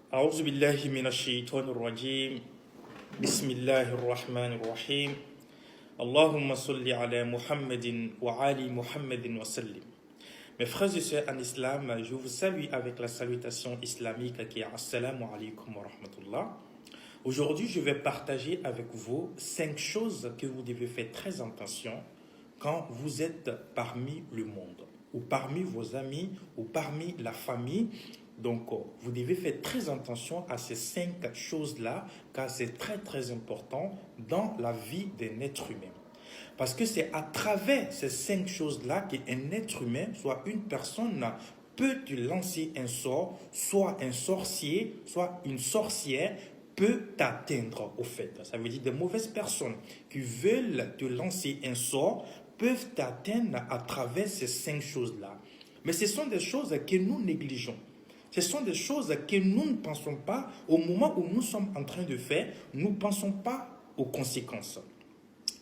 أعوذ بالله من الشيطان الرجيم بسم الله الرحمن الرحيم اللهم صل على محمد وعلى محمد وسلم. Mes frères et sœurs en islam, je vous salue avec la salutation islamique qui est Assalamu alaikum wa rahmatullah. Aujourd'hui, je vais partager avec vous 5 choses que vous devez faire très attention quand vous êtes parmi le monde, ou parmi vos amis, ou parmi la famille. Donc, vous devez faire très attention à ces 5 choses-là, car c'est très très important dans la vie d'un être humain. Parce que c'est à travers ces 5 choses-là qu'un être humain, soit une personne, peut te lancer un sort, soit un sorcier, soit une sorcière, peut t'atteindre au fait. Ça veut dire des mauvaises personnes qui veulent te lancer un sort peuvent t'atteindre à travers ces 5 choses-là. Mais ce sont des choses que nous négligeons. Ce sont des choses que nous ne pensons pas au moment où nous sommes en train de faire, nous ne pensons pas aux conséquences.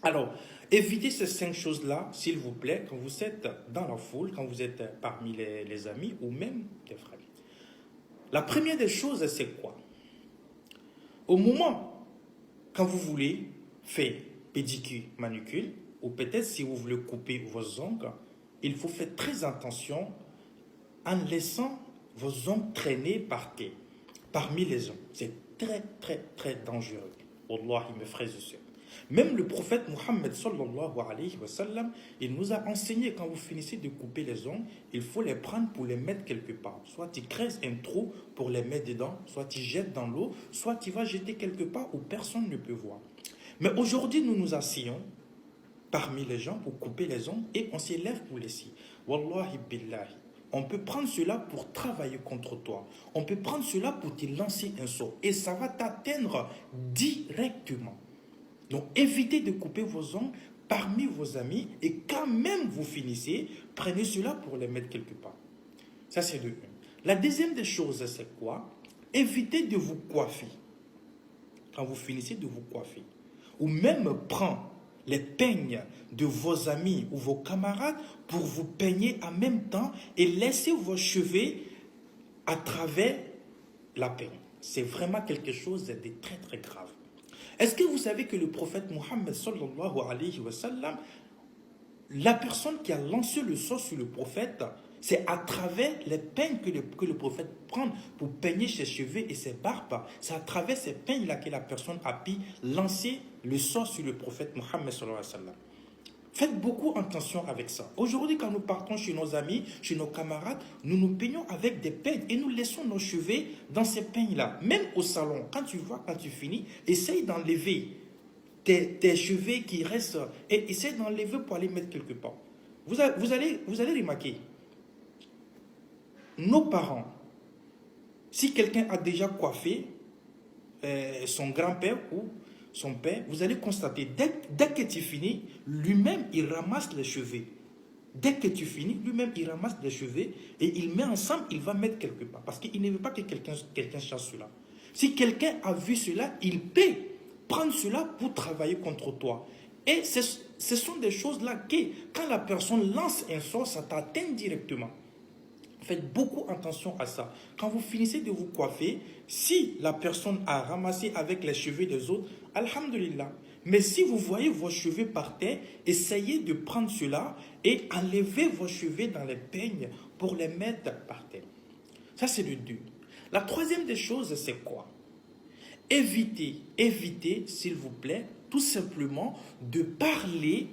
Alors, évitez ces 5 choses-là, s'il vous plaît, quand vous êtes dans la foule, quand vous êtes parmi les amis ou même des frères. La première des choses, c'est quoi? Au moment, quand vous voulez faire pédicure, manucure, ou peut-être si vous voulez couper vos ongles, il faut faire très attention en laissant vos ongles traîner par terre, parmi les ongles. C'est très, très, très dangereux. Wallahi, mes frères et sœurs. Même le prophète Mohammed sallallahu alayhi wa sallam, il nous a enseigné quand vous finissez de couper les ongles, il faut les prendre pour les mettre quelque part. Soit tu creuses un trou pour les mettre dedans, soit tu jettes dans l'eau, soit tu vas jeter quelque part où personne ne peut voir. Mais aujourd'hui, nous nous asseyons parmi les gens pour couper les ongles et on s'élève pour les scies. Wallahi billahi. On peut prendre cela pour travailler contre toi. On peut prendre cela pour te lancer un sort. Et ça va t'atteindre directement. Donc évitez de couper vos ongles parmi vos amis. Et quand même vous finissez, prenez cela pour les mettre quelque part. Ça c'est de 1. La deuxième des choses, c'est quoi? Évitez de vous coiffer. Quand vous finissez de vous coiffer. Ou même prendre les peignes de vos amis ou vos camarades pour vous peigner en même temps et laisser vos cheveux à travers la peigne. C'est vraiment quelque chose de très très grave. Est-ce que vous savez que le prophète Mohammed sallallahu alayhi wa sallam, la personne qui a lancé le sort sur le prophète, c'est à travers les peignes que le prophète prend pour peigner ses cheveux et ses barbes. C'est à travers ces peignes-là que la personne a pu lancer le sort sur le prophète Mohammed sallallahu alayhi wa sallam. Faites beaucoup attention avec ça. Aujourd'hui, quand nous partons chez nos amis, chez nos camarades, nous nous peignons avec des peignes et nous laissons nos cheveux dans ces peignes-là. Même au salon, quand tu finis, essaye d'enlever tes cheveux qui restent et essaye d'enlever pour aller mettre quelque part. Vous allez remarquer, nos parents, si quelqu'un a déjà coiffé son grand-père ou son père, vous allez constater, dès que tu finis, lui-même, il ramasse les cheveux. Dès que tu finis, lui-même, il ramasse les cheveux et il met ensemble, il va mettre quelque part. Parce qu'il ne veut pas que quelqu'un chasse cela. Si quelqu'un a vu cela, il peut prendre cela pour travailler contre toi. Et ce sont des choses-là que, quand la personne lance un sort, ça t'atteint directement. Faites beaucoup attention à ça. Quand vous finissez de vous coiffer, si la personne a ramassé avec les cheveux des autres, alhamdulillah. Mais si vous voyez vos cheveux par terre, essayez de prendre cela et enlevez vos cheveux dans les peignes pour les mettre par terre. Ça, c'est le 2. La troisième des choses, c'est quoi? Évitez, s'il vous plaît, tout simplement de parler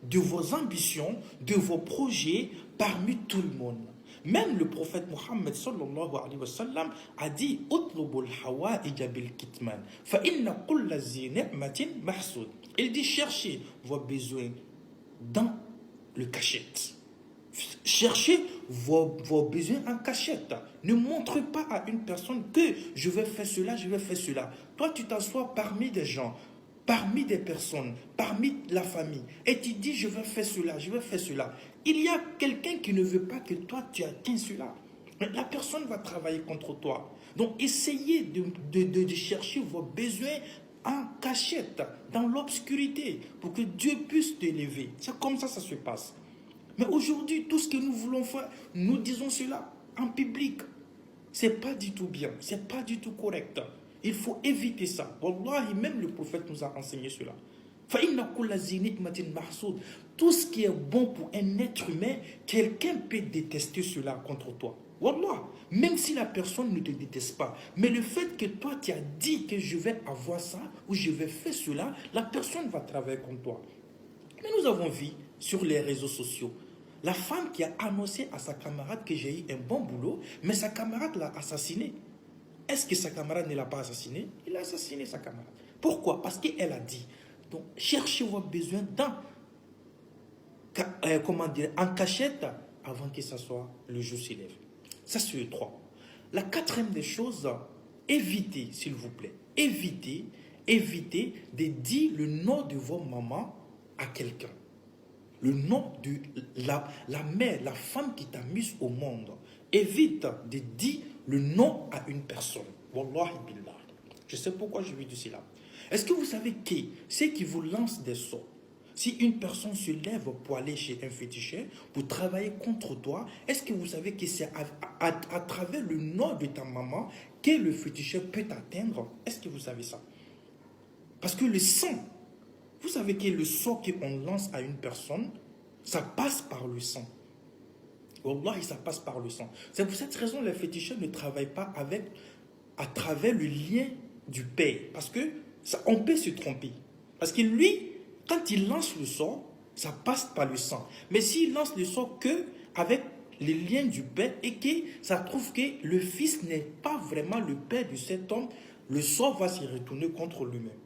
de vos ambitions, de vos projets parmi tout le monde. Même le prophète Mohammed sallallahu alayhi wa sallam a dit Utlubul hawa'ija bil kitman fa inna kulla zi ni'matin mahsud. Il dit cherchez vos besoins dans le cachette. Cherchez vos besoins en cachette. Ne montre pas à une personne que je vais faire cela, je vais faire cela. Toi, tu t'assois parmi des gens, parmi des personnes, parmi la famille, et tu dis je vais faire cela, je vais faire cela. Il y a quelqu'un qui ne veut pas que toi tu atteignes cela. Mais la personne va travailler contre toi. Donc essayez de chercher vos besoins en cachette, dans l'obscurité, pour que Dieu puisse t'élever. C'est comme ça se passe. Mais aujourd'hui, tout ce que nous voulons faire, nous disons cela en public. c'est pas du tout bien, c'est pas du tout correct. Il faut éviter ça. Wallahi, même le prophète nous a enseigné cela. Tout ce qui est bon pour un être humain, quelqu'un peut détester cela contre toi. Wallah, même si la personne ne te déteste pas, mais le fait que toi tu as dit que je vais avoir ça ou je vais faire cela, la personne va travailler contre toi. Mais nous avons vu sur les réseaux sociaux la femme qui a annoncé à sa camarade que j'ai eu un bon boulot, mais sa camarade l'a assassiné. Est-ce que sa camarade ne l'a pas assassiné? Il a assassiné sa camarade. Pourquoi? Parce qu'elle a dit. Donc, cherchez vos besoins en cachette avant que ça soit le jour s'élève. Ça, c'est le 3. La quatrième des choses, évitez, s'il vous plaît, évitez de dire le nom de vos mamans à quelqu'un. Le nom de la mère, la femme qui t'a mise au monde. Évite de dire le nom à une personne. Wallahi billah. Je sais pourquoi je lui dis cela. Est-ce que vous savez qui c'est qui vous lance des sorts? Si une personne se lève pour aller chez un féticheur, pour travailler contre toi, est-ce que vous savez que c'est à travers le nom de ta maman que le féticheur peut t'atteindre? Est-ce que vous savez ça? Parce que le sang, vous savez que le sort qu'on lance à une personne, ça passe par le sang. Wallah, ça passe par le sang. C'est pour cette raison que les féticheurs ne travaillent pas à travers le lien du père. Parce que on peut se tromper. Parce que lui, quand il lance le sort, ça passe par le sang. Mais s'il lance le sort que avec les liens du père et que ça trouve que le fils n'est pas vraiment le père de cet homme, le sort va se retourner contre lui-même.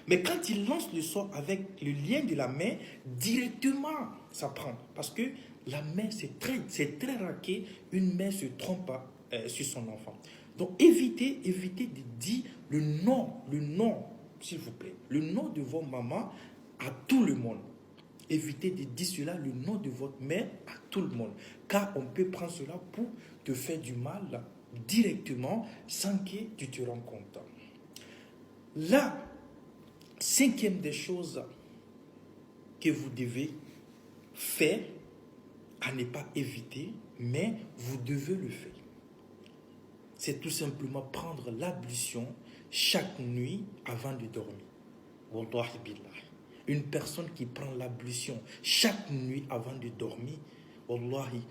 Mais quand il lance le sort avec le lien de la main, directement, ça prend. Parce que la main, c'est très rare qu'une mère se trompe sur son enfant. Donc, évitez de dire le nom, s'il vous plaît, le nom de vos mamans à tout le monde. Évitez de dire cela, le nom de votre mère à tout le monde. Car on peut prendre cela pour te faire du mal directement sans que tu te rendes compte. La cinquième des choses que vous devez faire, à ne pas éviter, mais vous devez le faire. C'est tout simplement prendre l'ablution chaque nuit avant de dormir. Wallahi billah. Une personne qui prend l'ablution chaque nuit avant de dormir, wallahi,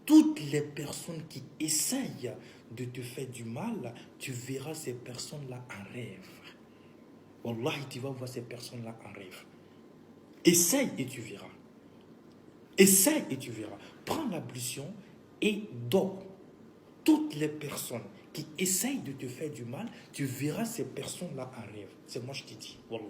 toutes les personnes qui essayent de te faire du mal, tu verras ces personnes-là en rêve. Wallahi, tu vas voir ces personnes-là en rêve. Essaye et tu verras. Essaye et tu verras. Prends l'ablution et dors. Toutes les personnes qui essayent de te faire du mal, tu verras ces personnes-là en rêve. C'est moi je te dis, Wallah.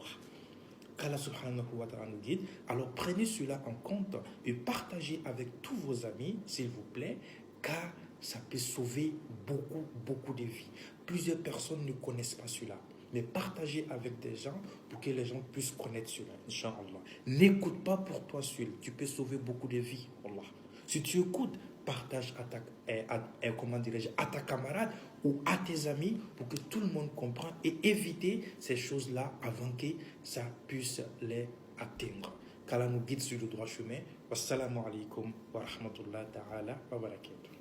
Qu'Allah subhanahu wa ta'ala nous guide. Alors prenez cela en compte et partagez avec tous vos amis, s'il vous plaît, car ça peut sauver beaucoup de vies. Plusieurs personnes ne connaissent pas cela. Mais partagez avec des gens pour que les gens puissent connaître cela, Inch'Allah. N'écoute pas pour toi seul. Tu peux sauver beaucoup de vies, Allah. Si tu écoutes, partage à ta camarade ou à tes amis pour que tout le monde comprenne et éviter ces choses-là avant que ça puisse les atteindre. Qu'Allah nous guide sur le droit chemin. Wassalamu alaikum wa rahmatullahi ta'ala wa barakatuh.